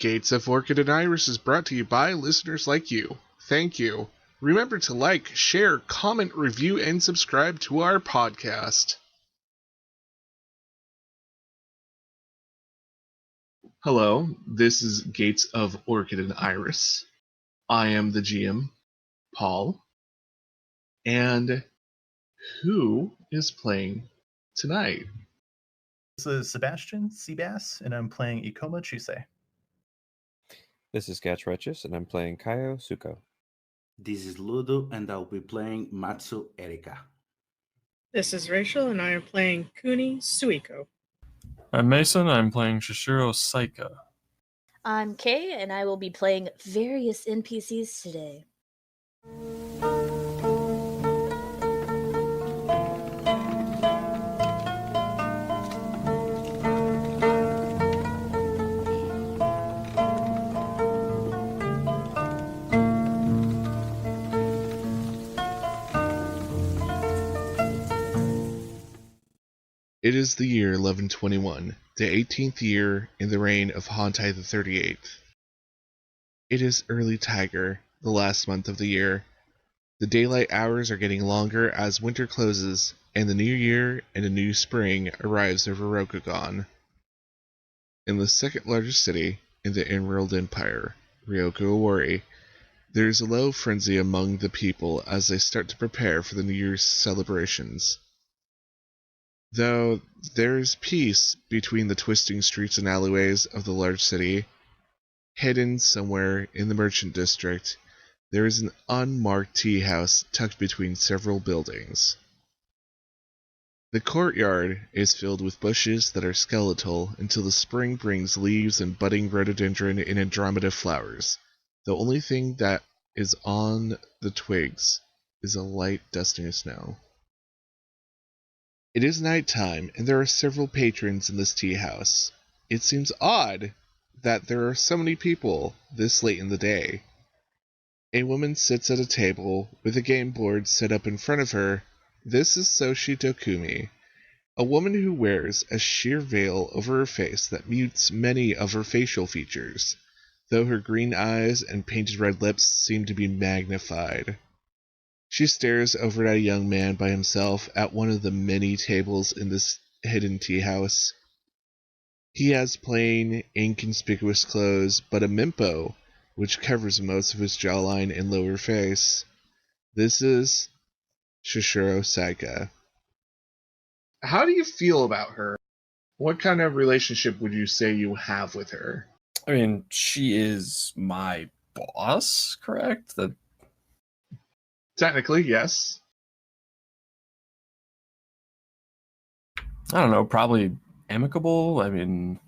Gates of Orchid and Iris is brought to you by listeners like you. Thank you. Remember to like, share, comment, review, and subscribe to our podcast. Hello, this is Gates of Orchid and Iris. I am the GM, Paul. And who is playing tonight? This is Sebastian, Cbass, and I'm playing Ikoma Chusei. This is Gatts, and I'm playing Kaio Suko. This is Ludo, and I'll be playing Matsu Erika. This is Rachel, and I am playing Kuni Suiko. I'm Mason, I'm playing Shishiro Saika. I'm Kay, and I will be playing various NPCs today. It is the year 1121, the 18th year in the reign of Hontai the 38th. It is early Tiger, the last month of the year. The daylight hours are getting longer as winter closes, and the new year and a new spring arrives over Rokugan. In the second largest city in the Emerald Empire, Ryoko Owari, there is a low frenzy among the people as they start to prepare for the New Year's celebrations. Though there is peace between the twisting streets and alleyways of the large city, hidden somewhere in the merchant district, there is an unmarked tea house tucked between several buildings. The courtyard is filled with bushes that are skeletal until the spring brings leaves and budding rhododendron and andromeda flowers. The only thing that is on the twigs is a light dusting of snow. It is night time, and there are several patrons in this tea house. It seems odd that there are so many people this late in the day. A woman sits at a table with a game board set up in front of her. This is Soshi Dokumi, a woman who wears a sheer veil over her face that mutes many of her facial features, though her green eyes and painted red lips seem to be magnified. She stares over at a young man by himself at one of the many tables in this hidden tea house. He has plain, inconspicuous clothes, but a mimpo, which covers most of his jawline and lower face. This is Shishiro Saika. How do you feel about her? What kind of relationship would you say you have with her? I mean, she is my boss, correct? Technically, yes. I don't know, probably amicable. I mean,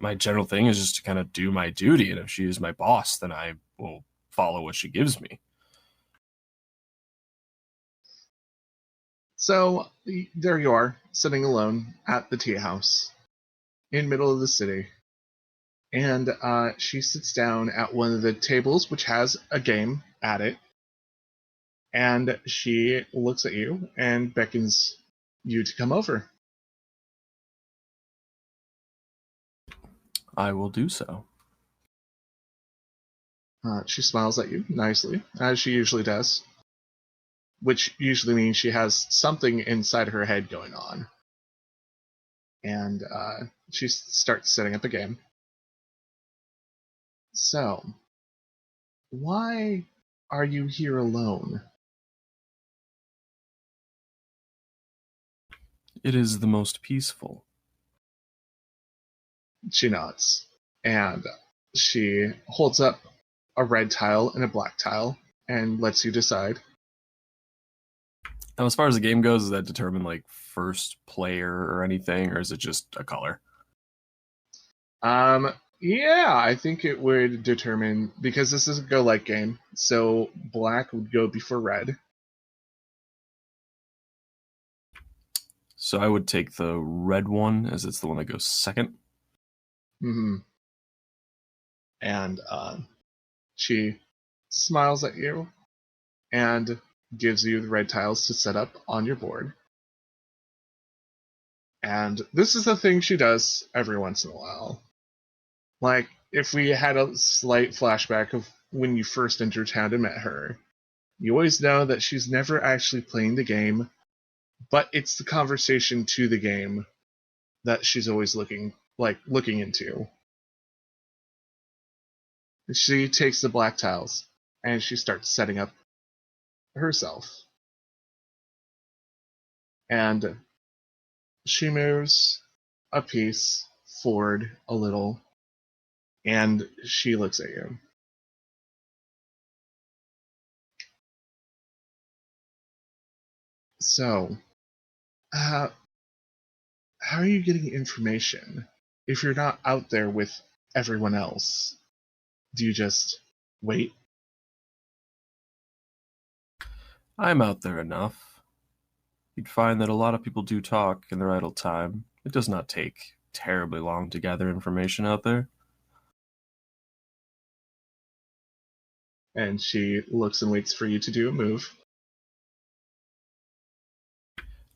my general thing is just to kind of do my duty, and if she is my boss, then I will follow what she gives me. So, there you are, sitting alone at the tea house, in the middle of the city. And she sits down at one of the tables, which has a game at it. And she looks at you and beckons you to come over. I will do so. She smiles at you nicely, as she usually does. Which usually means she has something inside her head going on. And she starts setting up a game. So, why are you here alone? It is the most peaceful. She nods, and she holds up a red tile and a black tile, and lets you decide. Now, as far as the game goes, does that determine, like, first player or anything, or is it just a color? Yeah, I think it would determine, because this is a go-like game, so black would go before red. So I would take the red one, as it's the one that goes second. Mm-hmm. And she smiles at you and gives you the red tiles to set up on your board. And this is the thing she does every once in a while. Like, if we had a slight flashback of when you first entered town and met her, you always know that she's never actually playing the game, but it's the conversation to the game that she's always looking into. She takes the black tiles and she starts setting up herself. And she moves a piece forward a little, and she looks at you. So, how are you getting information if you're not out there with everyone else? Do you just wait? I'm out there enough. You'd find that a lot of people do talk in their idle time. It does not take terribly long to gather information out there. And she looks and waits for you to do a move.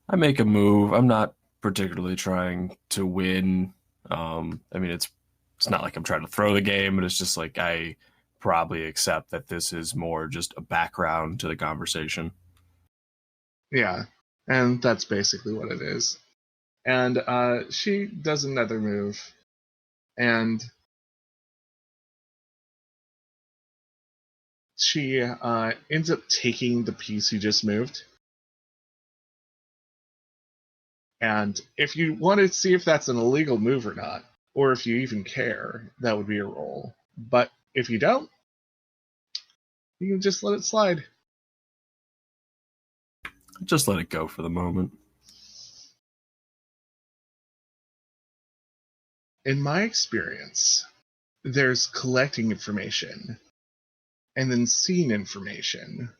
I make a move. I'm not particularly trying to win. It's not like I'm trying to throw the game, but it's just like I probably accept that this is more just a background to the conversation. Yeah, and that's basically what it is. And she does another move, and she ends up taking the piece you just moved. And if you want to see if that's an illegal move or not, or if you even care, that would be a roll. But if you don't, you can just let it slide. Just let it go for the moment. In my experience, there's collecting information and then seeing information.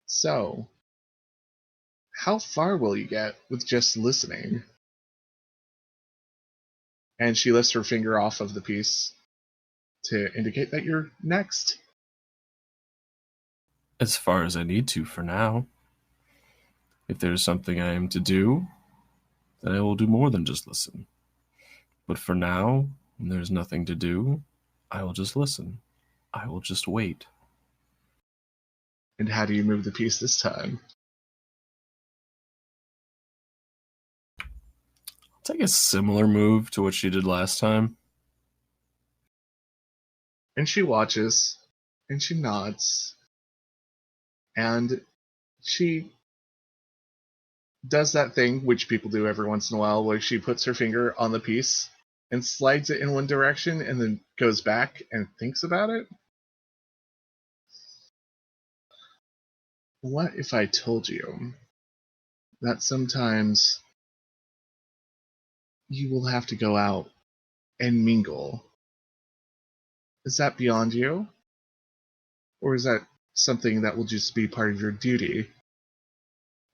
So, how far will you get with just listening? And she lifts her finger off of the piece to indicate that you're next. As far as I need to for now. If there's something I am to do, then I will do more than just listen. But for now, when there's nothing to do, I will just listen. I will just wait. And how do you move the piece this time? I'll take a similar move to what she did last time. And she watches, and she nods, and she does that thing which people do every once in a while, where she puts her finger on the piece and slides it in one direction and then goes back and thinks about it. What if I told you that sometimes you will have to go out and mingle? Is that beyond you? Or is that something that will just be part of your duty?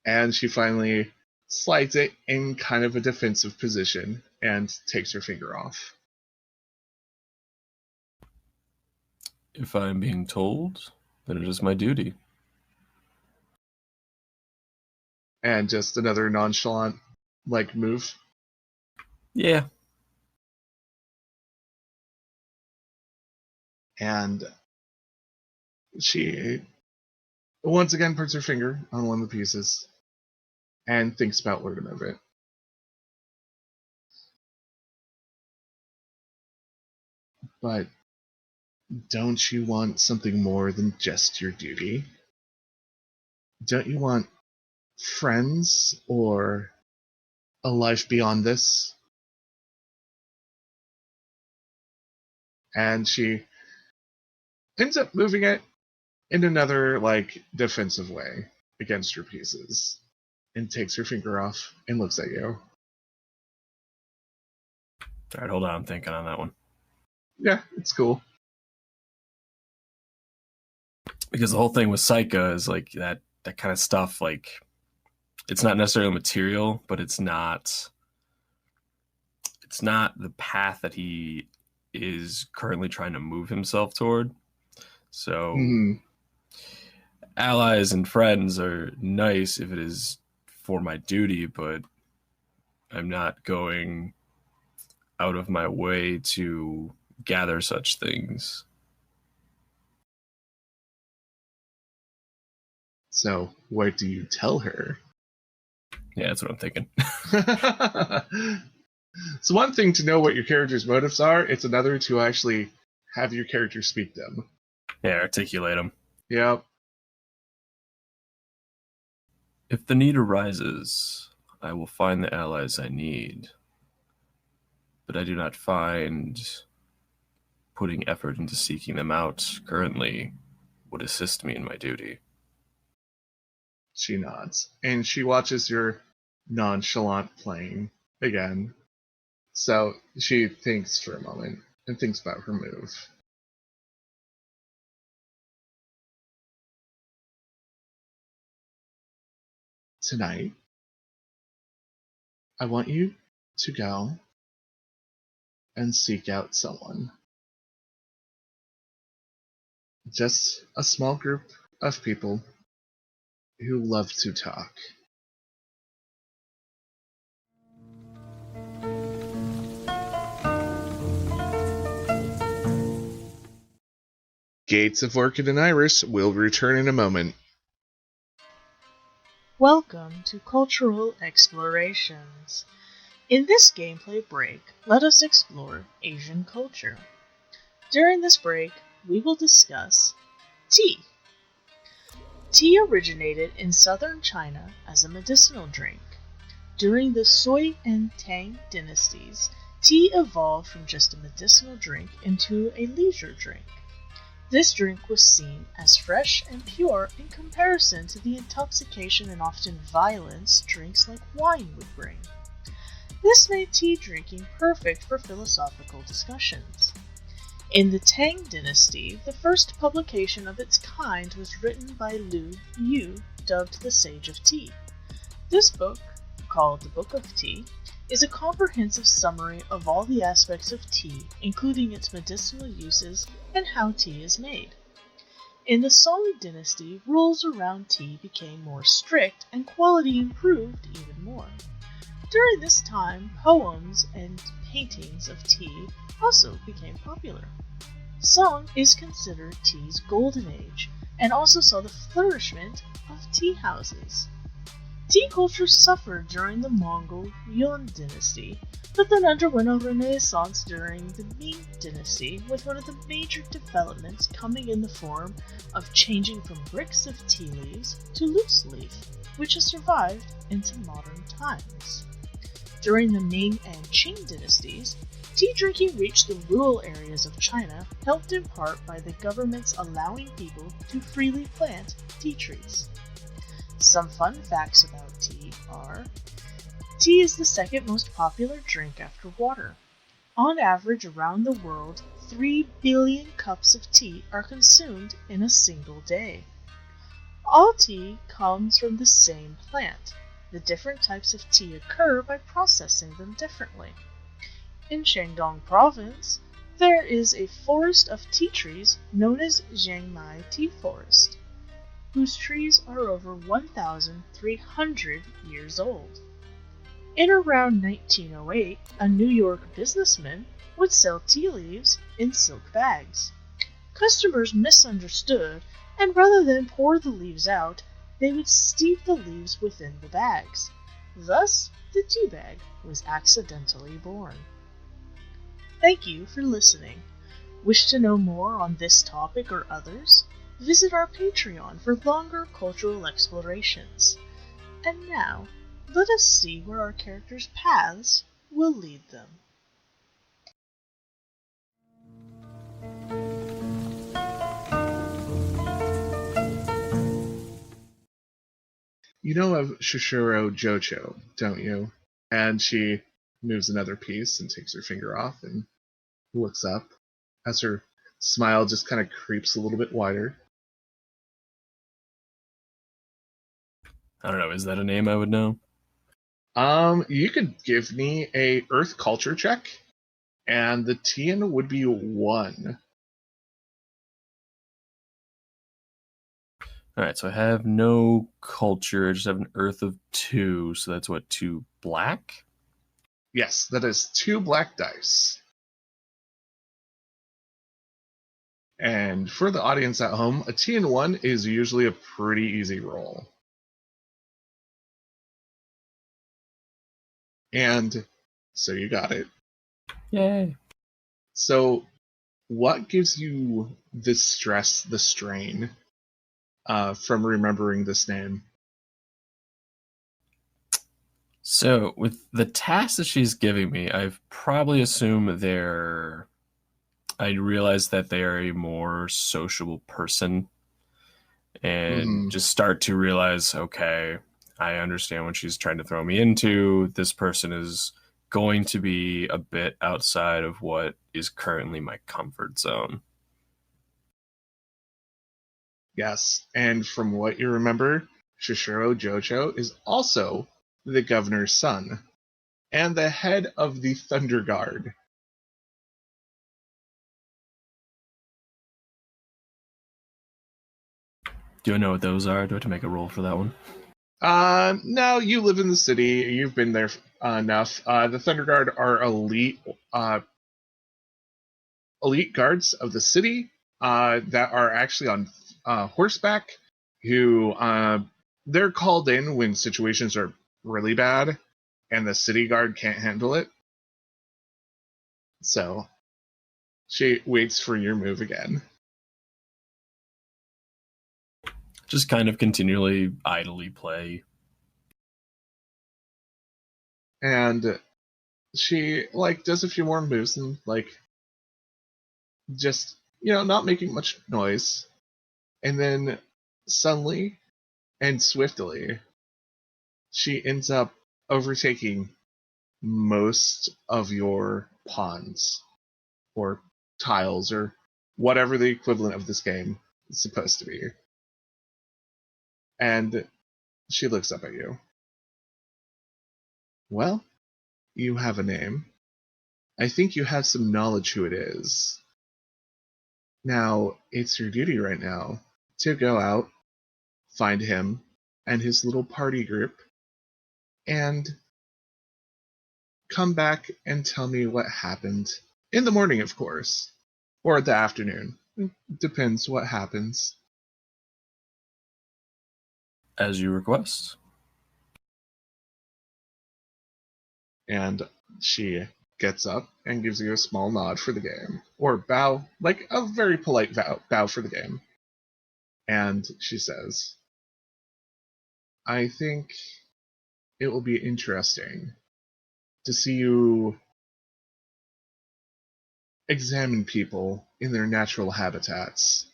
And she finally slides it in kind of a defensive position and takes her finger off. If I am being told, then it is my duty. And just another nonchalant move. Yeah. And she once again puts her finger on one of the pieces and thinks about where to move it. But don't you want something more than just your duty? Don't you want friends or a life beyond this? And she ends up moving it in another defensive way against your pieces and takes her finger off and looks at you. All right, hold on. I'm thinking on that one. Yeah, it's cool. Because the whole thing with Psycha is that kind of stuff, it's not necessarily material, but it's not the path that he is currently trying to move himself toward. So allies and friends are nice if it is for my duty, but I'm not going out of my way to gather such things. So, what do you tell her? Yeah, that's what I'm thinking. It's one thing to know what your character's motives are, it's another to actually have your character speak them. Yeah, articulate them. Yep. If the need arises, I will find the allies I need. But I do not find putting effort into seeking them out currently would assist me in my duty. She nods, and she watches your nonchalant playing again. So she thinks for a moment and thinks about her move. Tonight, I want you to go and seek out someone. Just a small group of people who love to talk. Gates of Orchid and Iris will return in a moment. Welcome to Cultural Explorations. In this gameplay break, let us explore Asian culture. During this break, we will discuss tea. Tea originated in southern China as a medicinal drink. During the Sui and Tang dynasties, tea evolved from just a medicinal drink into a leisure drink. This drink was seen as fresh and pure in comparison to the intoxication and often violence drinks like wine would bring. This made tea drinking perfect for philosophical discussions. In the Tang dynasty, the first publication of its kind was written by Lu Yu, dubbed the Sage of Tea. This book, called the Book of Tea, is a comprehensive summary of all the aspects of tea, including its medicinal uses and how tea is made. In the Song dynasty, rules around tea became more strict and quality improved even more. During this time, poems and paintings of tea also became popular. Song is considered tea's golden age and also saw the flourishment of tea houses. Tea culture suffered during the Mongol Yuan dynasty, but then underwent a renaissance during the Ming dynasty, with one of the major developments coming in the form of changing from bricks of tea leaves to loose leaf, which has survived into modern times. During the Ming and Qing dynasties, tea drinking reached the rural areas of China, helped in part by the governments allowing people to freely plant tea trees. Some fun facts about tea are: tea is the second most popular drink after water. On average around the world, 3 billion cups of tea are consumed in a single day. All tea comes from the same plant. The different types of tea occur by processing them differently. In Shandong province, there is a forest of tea trees known as Jiangmai Tea Forest, whose trees are over 1,300 years old. In around 1908, a New York businessman would sell tea leaves in silk bags. Customers misunderstood, and rather than pour the leaves out, they would steep the leaves within the bags. Thus, the tea bag was accidentally born. Thank you for listening. Wish to know more on this topic or others? Visit our Patreon for longer cultural explorations. And now, let us see where our characters' paths will lead them. You know of Shishiro Jocho, don't you? And she moves another piece and takes her finger off and looks up as her smile just kind of creeps a little bit wider. I don't know, is that a name I would know? You could give me a Earth culture check, and the TN would be 1. Alright, so I have no culture, I just have an Earth of 2, so that's what, 2 black? Yes, that is 2 black dice. And for the audience at home, a T and 1 is usually a pretty easy roll. And so you got it. Yay. So what gives you the stress, the strain from remembering this name? So, with the tasks that she's giving me, I've probably assumed I realize that they are a more sociable person and just start to realize, okay, I understand what she's trying to throw me into. This person is going to be a bit outside of what is currently my comfort zone. Yes, and from what you remember, Shishiro Jojo is also the governor's son and the head of the Thunder Guard. Do I know what those are? Do I have to make a roll for that one? No, you live in the city. You've been there enough. The Thunder Guard are elite guards of the city that are actually on horseback, who they're called in when situations are really bad and the city guard can't handle it. So she waits for your move again. Just kind of continually idly play. And she does a few more moves and just not making much noise. And then suddenly and swiftly she ends up overtaking most of your pawns or tiles or whatever the equivalent of this game is supposed to be. And she looks up at you. Well, you have a name. I think you have some knowledge who it is. Now, it's your duty right now to go out, find him and his little party group, and come back and tell me what happened. In the morning, of course. Or the afternoon. It depends what happens. As you request. And she gets up and gives you a small nod for the game. Or bow, like a very polite bow for the game. And she says, I think it will be interesting to see you examine people in their natural habitats.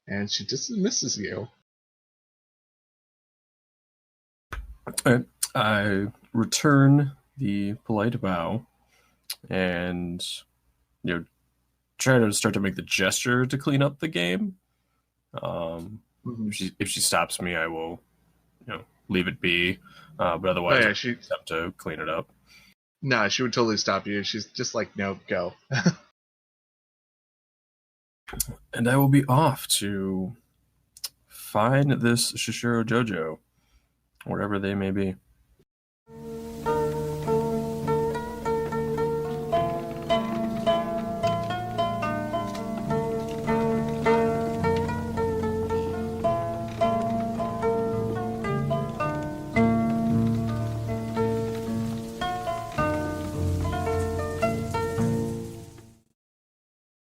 And she dismisses you. Alright. I return the polite bow and try to start to make the gesture to clean up the game. If she stops me, I will leave it be. But otherwise, I attempt to clean it up. No, she would totally stop you. She's just like, no, go. And I will be off to find this Shishiro Jojo, wherever they may be.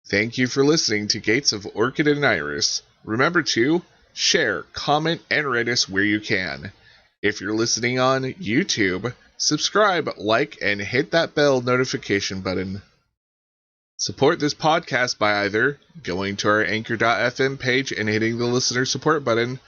Thank you for listening to Gates of Orchid and Iris. Remember to share, comment, and rate us where you can. If you're listening on YouTube, subscribe, like, and hit that bell notification button. Support this podcast by either going to our Anchor.fm page and hitting the listener support button,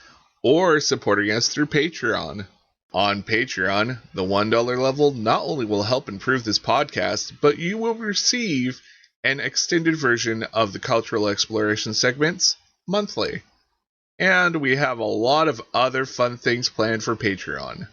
or supporting us through Patreon. On Patreon, the $1 level not only will help improve this podcast, but you will receive an extended version of the cultural exploration segments monthly. And we have a lot of other fun things planned for Patreon.